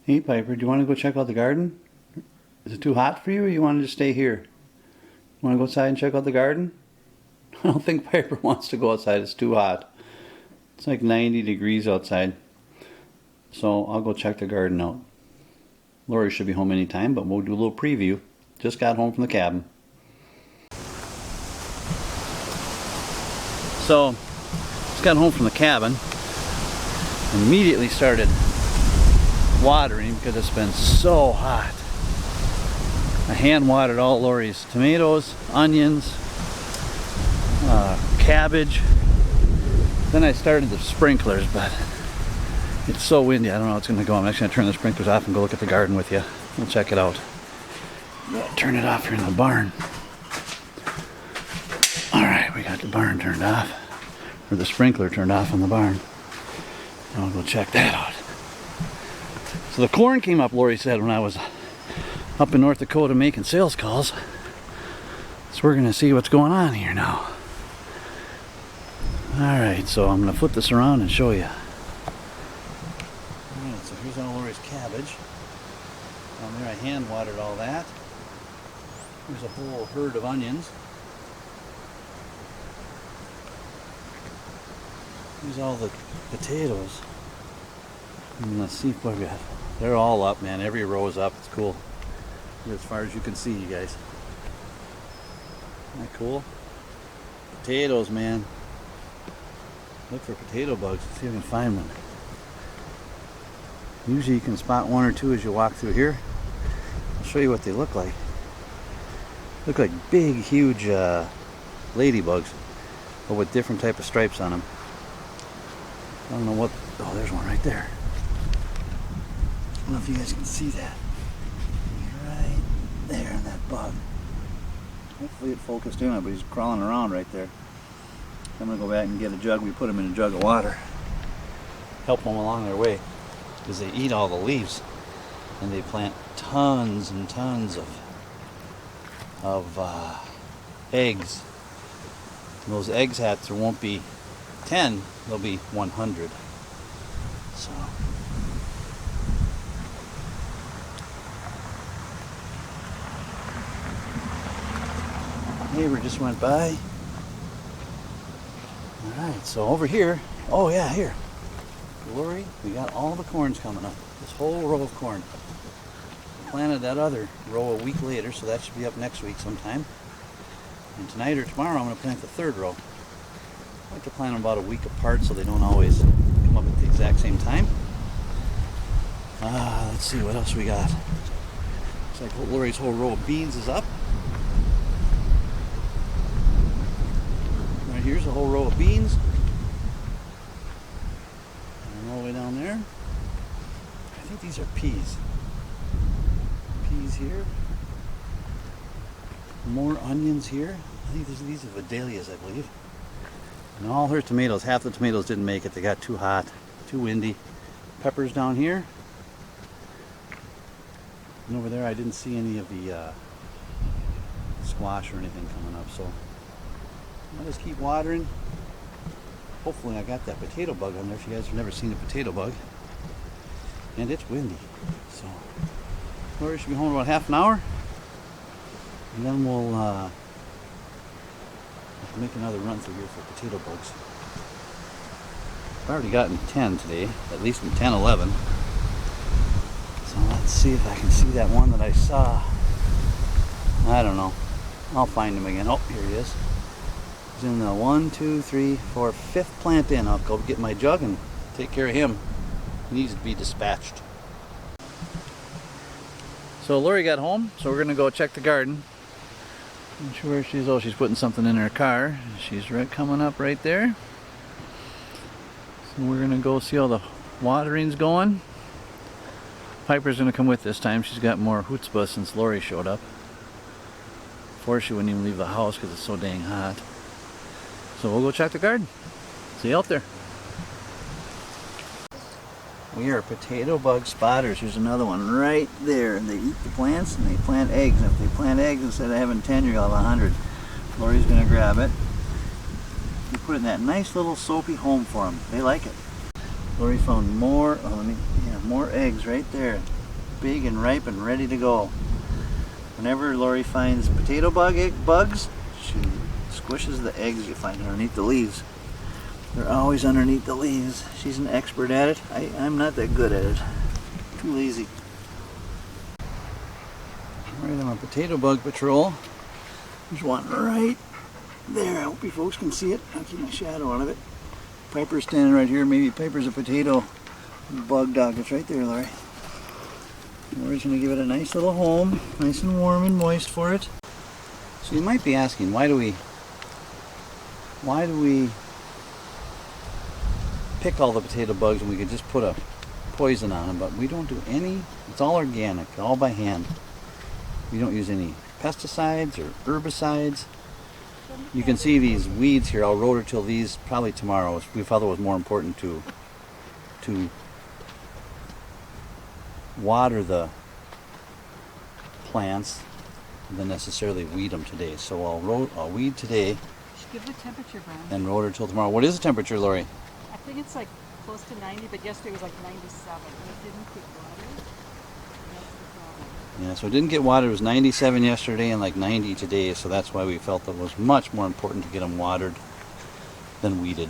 Hey Piper, do you want to go check out the garden? Is it too hot for you, or you want to just stay here? You want to go outside and check out the garden? I don't think Piper wants to go outside, it's too hot. It's like 90 degrees outside. So I'll go check the garden out. Lori should be home anytime, but we'll do a little preview. Just got home from the cabin. So, just got home from the cabin. Immediately started watering because it's been so hot. I hand watered all Lori's tomatoes, onions, cabbage. Then I started the sprinklers, but it's so windy, I don't know how it's going to go. I'm actually going to turn the sprinklers off and go look at the garden with you. We'll check it out. Turn it off here in the barn. Alright, we got the barn turned off. Or the sprinkler turned off on the barn. I'll go check that out. So the corn came up, Lori said, when I was up in North Dakota making sales calls. So we're going to see what's going on here now. Alright, so I'm going to flip this around and show you. Alright, so here's all Lori's cabbage. Down there I hand watered all that. Here's a whole herd of onions. Here's all the potatoes. And let's see what we got. They're all up, man. Every row is up. It's cool. As far as you can see, you guys. Isn't that cool? Potatoes, man. Look for potato bugs. See if I can find one. Usually you can spot one or two as you walk through here. I'll show you what they look like. Look like big, huge ladybugs, but with different type of stripes on them. I don't know what. Oh, there's one right there. I don't know if you guys can see that. Right there in that bug. Hopefully it focused in on it, but he's crawling around right there. I'm going to go back and get a jug. We put them in a jug of water. Help them along their way. Because they eat all the leaves. And they plant tons and tons of eggs. And those eggs hatch, there won't be 10, there'll be 100. So neighbor just went by. Alright, so over here, oh yeah, here. Lori, we got all the corns coming up. This whole row of corn. We planted that other row a week later, so that should be up next week sometime. And tonight or tomorrow I'm going to plant the third row. I like to plant them about a week apart so they don't always come up at the exact same time. Let's see what else we got. Looks like Lori's whole row of beans is up. Right here's a whole row of beans. And all the way down there. I think these are peas. Peas here. More onions here. I think these are Vidalias, I believe. And all her tomatoes, half the tomatoes didn't make it. They got too hot, too windy. Peppers down here. And over there I didn't see any of the squash or anything coming up. So I'll just keep watering. Hopefully I got that potato bug on there if you guys have never seen a potato bug. And it's windy. So Lori should be home in about half an hour. And then we'll have to make another run through here for potato bugs. I've already gotten 10 today, at least 10, 11. So let's see if I can see that one that I saw. I don't know. I'll find him again. Oh, here he is. He's in the 5th plant in. I'll go get my jug and take care of him. He needs to be dispatched. So Lori got home, so we're going to go check the garden. Not sure where she's. Oh, she's putting something in her car. She's coming up right there. So we're gonna go see how the watering's going. Piper's gonna come with this time. She's got more chutzpah since Lori showed up. Before she wouldn't even leave the house because it's so dang hot. So we'll go check the garden. See you out there. We are potato bug spotters. Here's another one right there. And they eat the plants and they plant eggs. And if they plant eggs, instead of having 10, you'll have 100. Lori's going to grab it. We put it in that nice little soapy home for them. They like it. Lori found more more eggs right there. Big and ripe and ready to go. Whenever Lori finds potato bugs, she squishes the eggs you find underneath the leaves. They're always underneath the leaves. She's an expert at it. I'm not that good at it. Too lazy. Alright, I'm on potato bug patrol. There's one right there. I hope you folks can see it. I'll keep my shadow out of it. Piper's standing right here. Maybe Piper's a potato bug dog. It's right there, Lori. Lori's going to give it a nice little home. Nice and warm and moist for it. So you might be asking, why do we pick all the potato bugs and we could just put a poison on them? But we don't do any. It's all organic, all by hand. We don't use any pesticides or herbicides. You can see these weeds here. I'll rototill these probably tomorrow. We felt it was more important to water the plants than necessarily weed them today. So I'll weed today. Just give the temperature, Brian. And rototill tomorrow. What is the temperature, Lori? I think it's like close to 90, but yesterday was like 97. And it didn't get watered. That's the problem. Yeah, so it didn't get watered. It was 97 yesterday and like 90 today. So that's why we felt it was much more important to get them watered than weeded.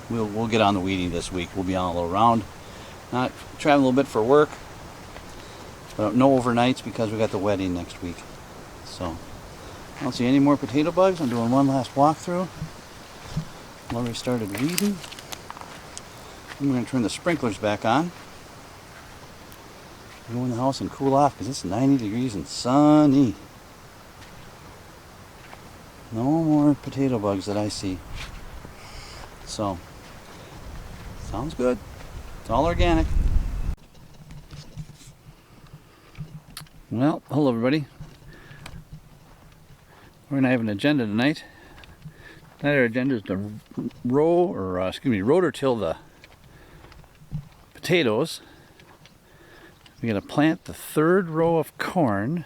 We'll get on the weeding this week. We'll be all around. Not traveling a little bit for work. But no overnights because we got the wedding next week. So I don't see any more potato bugs. I'm doing one last walkthrough. Lori started weeding. I'm going to turn the sprinklers back on. Go in the house and cool off because it's 90 degrees and sunny. No more potato bugs that I see. So, sounds good. It's all organic. Well, hello everybody. We're going to have an agenda tonight. Tonight our agenda is to rototill the potatoes. We're going to plant the third row of corn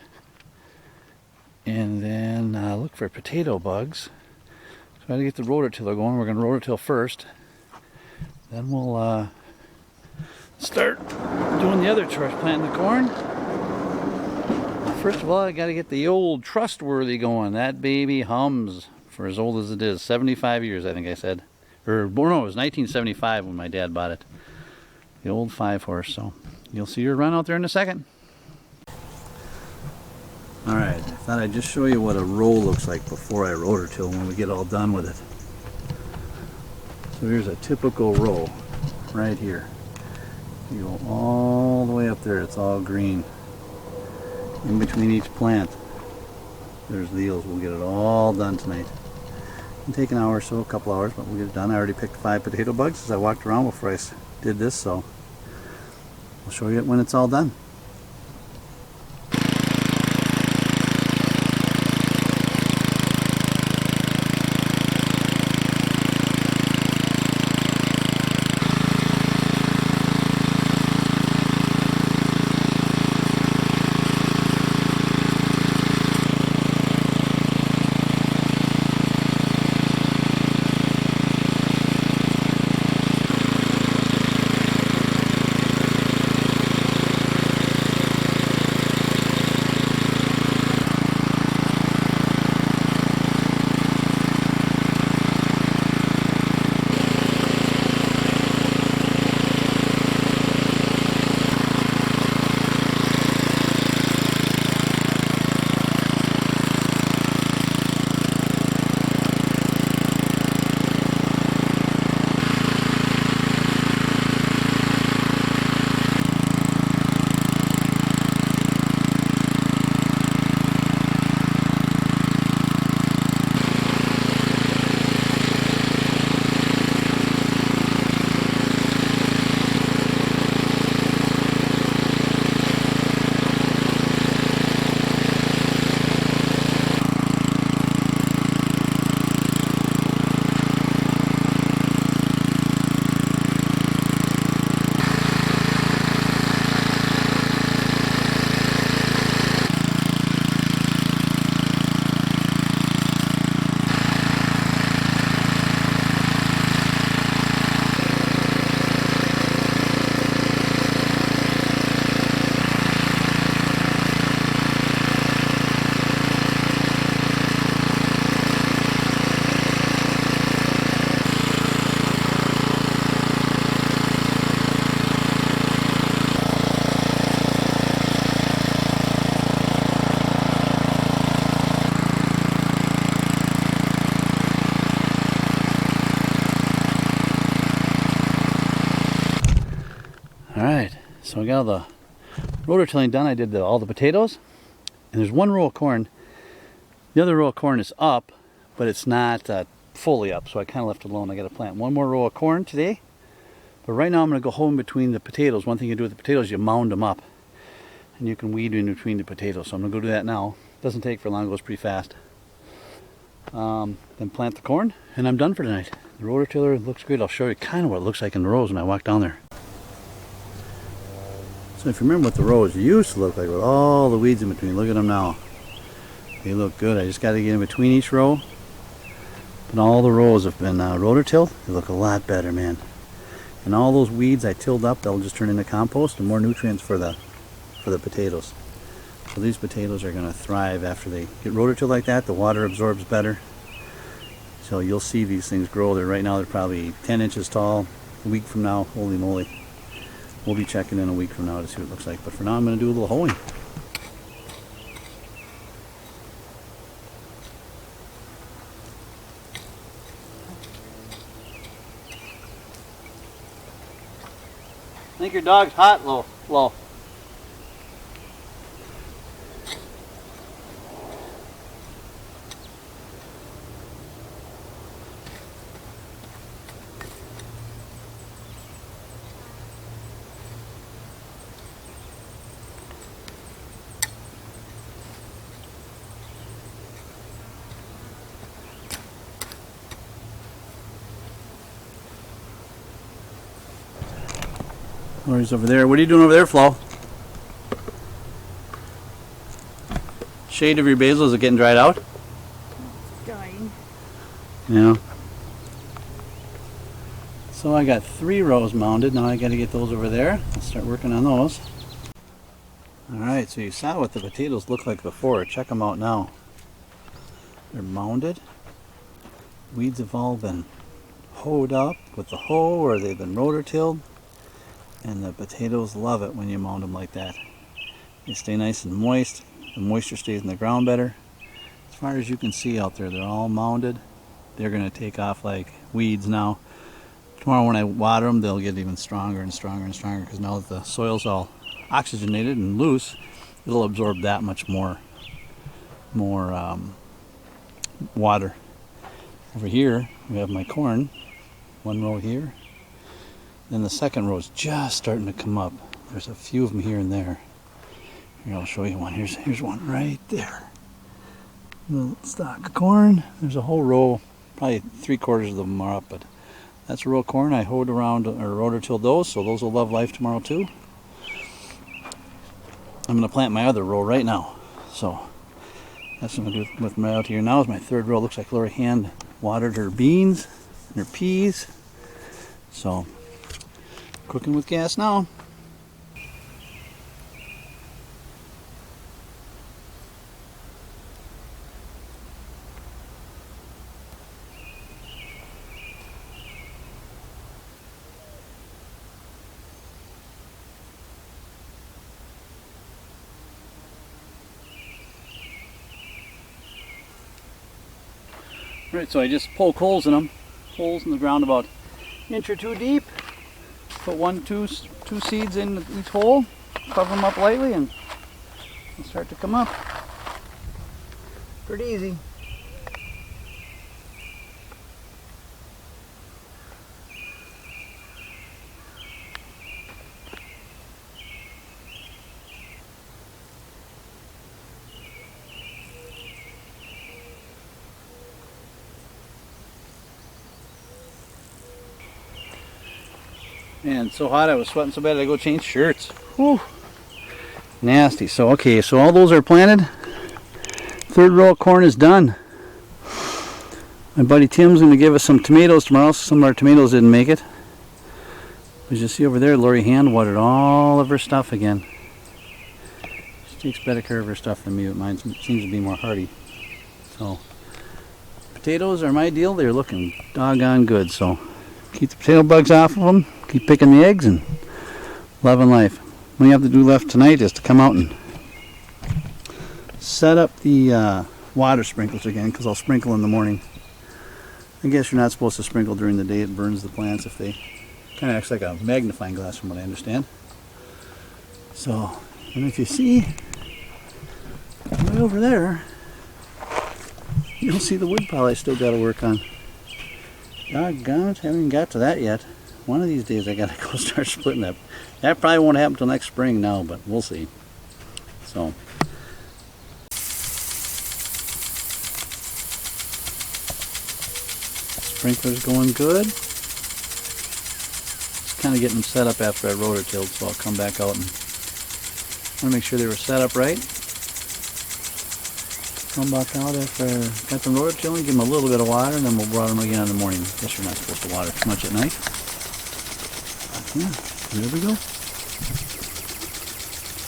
and then look for potato bugs. So I got to get the rototiller going. We're going to rototill first. Then we'll start doing the other chores, planting the corn. First of all, I got to get the old trustworthy going. That baby hums for as old as it is. 75 years, I think I said. Or, no, it was 1975 when my dad bought it. The old 5-horse. So you'll see her run out there in a second. Alright, I thought I'd just show you what a row looks like before I rototill when we get all done with it. So here's a typical row right here. You go all the way up there, it's all green. In between each plant, there's the eels. We'll get it all done tonight. It'll take an hour or so, a couple hours, but we'll get it done. I already picked 5 potato bugs as I walked around before I did this, so I'll show you it when it's all done. So I got all the rototilling done. I did all the potatoes, and there's one row of corn. The other row of corn is up, but it's not fully up, so I kind of left it alone. I got to plant one more row of corn today, but right now I'm going to go home between the potatoes. One thing you do with the potatoes, you mound them up, and you can weed in between the potatoes. So I'm going to go do that now. Doesn't take for long, it goes pretty fast. Then plant the corn, and I'm done for tonight. The rototiller looks great. I'll show you kind of what it looks like in the rows when I walk down there. So if you remember what the rows used to look like with all the weeds in between, look at them now. They look good. I just got to get in between each row. But all the rows have been rototilled. They look a lot better, man. And all those weeds I tilled up, they'll just turn into compost and more nutrients for the potatoes. So these potatoes are going to thrive after they get rototilled like that. The water absorbs better. So you'll see these things grow. Right now they're probably 10 inches tall. A week from now, holy moly. We'll be checking in a week from now to see what it looks like. But for now I'm going to do a little hoeing. I think your dog's hot, Lo. Lori's over there. What are you doing over there, Flo? Shade of your basil, is it getting dried out? Dying. Yeah. So I got 3 rows mounded. Now I got to get those over there. I'll start working on those. Alright, so you saw what the potatoes looked like before. Check them out now. They're mounded. Weeds have all been hoed up with the hoe, or they've been rototilled. And the potatoes love it when you mound them like that. They stay nice and moist. The moisture stays in the ground better. As far as you can see out there, they're all mounded. They're going to take off like weeds now. Tomorrow when I water them, they'll get even stronger and stronger and stronger, because now that the soil's all oxygenated and loose, it'll absorb that much more water. Over here, we have my corn. One row here. Then the second row is just starting to come up. There's a few of them here and there. Here, I'll show you one. Here's one right there. Little stalk of corn. There's a whole row. Probably 3/4 of them are up, but that's a row of corn. I hoed around or rototilled those, so those will love life tomorrow too. I'm going to plant my other row right now. So that's what I'm going to do with my out here now. Is my 3rd row. Looks like Lori hand watered her beans and her peas. So cooking with gas now. Right, so I just poke holes in them. Holes in the ground about an inch or 2 deep. Put 2 seeds in each hole, cover them up lightly, and they'll start to come up. Pretty easy. Man, it's so hot, I was sweating so bad I go change shirts. Whew. Nasty. So okay, so all those are planted. 3rd row of corn is done. My buddy Tim's going to give us some tomatoes tomorrow. Some of our tomatoes didn't make it. As you see over there, Lori hand watered all of her stuff again. She takes better care of her stuff than me, but mine seems to be more hardy. So potatoes are my deal. They're looking doggone good. So keep the potato bugs off of them. Keep picking the eggs and loving life. What you have to do left tonight is to come out and set up the water sprinklers again, because I'll sprinkle in the morning. I guess you're not supposed to sprinkle during the day. It burns the plants if they kind of acts like a magnifying glass from what I understand. So, and if you see way over there, you'll see the wood pile I still got to work on. Doggone it, haven't even got to that yet. One of these days I gotta go start splitting that. That probably won't happen till next spring now, but we'll see. So. Sprinkler's going good. Just kind of getting them set up after I rototilled, so I'll come back out and want to make sure they were set up right. Come back out after I got them rototilling, give them a little bit of water, and then we'll water them again in the morning. Guess you're not supposed to water too much at night. Yeah, there we go.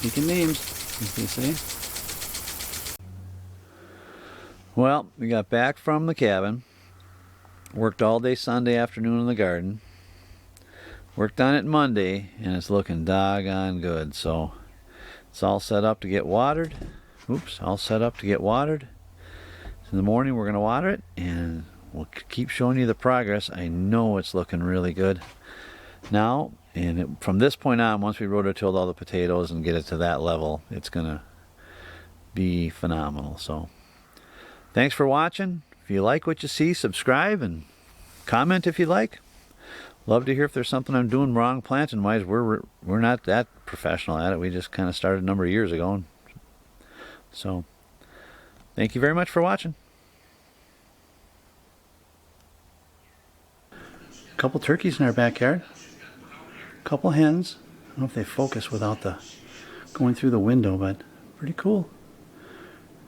Taking names, as they say. Well, we got back from the cabin. Worked all day Sunday afternoon in the garden. Worked on it Monday, and it's looking doggone good. So it's all set up to get watered. Oops, all set up to get watered. In the morning we're going to water it, and we'll keep showing you the progress. I know it's looking really good now, and from this point on, once we rototilled all the potatoes and get it to that level, it's going to be phenomenal. So thanks for watching. If you like what you see, subscribe and comment if you like. Love to hear if there's something I'm doing wrong planting wise. We're not that professional at it. We just kind of started a number of years ago. So thank you very much for watching. A couple turkeys in our backyard. A couple hens. I don't know if they focus without the going through the window, but pretty cool.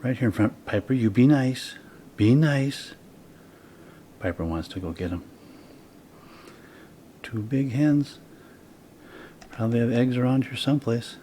Right here in front. Piper, you be nice. Be nice. Piper wants to go get them. Two big hens. Probably have eggs around here someplace.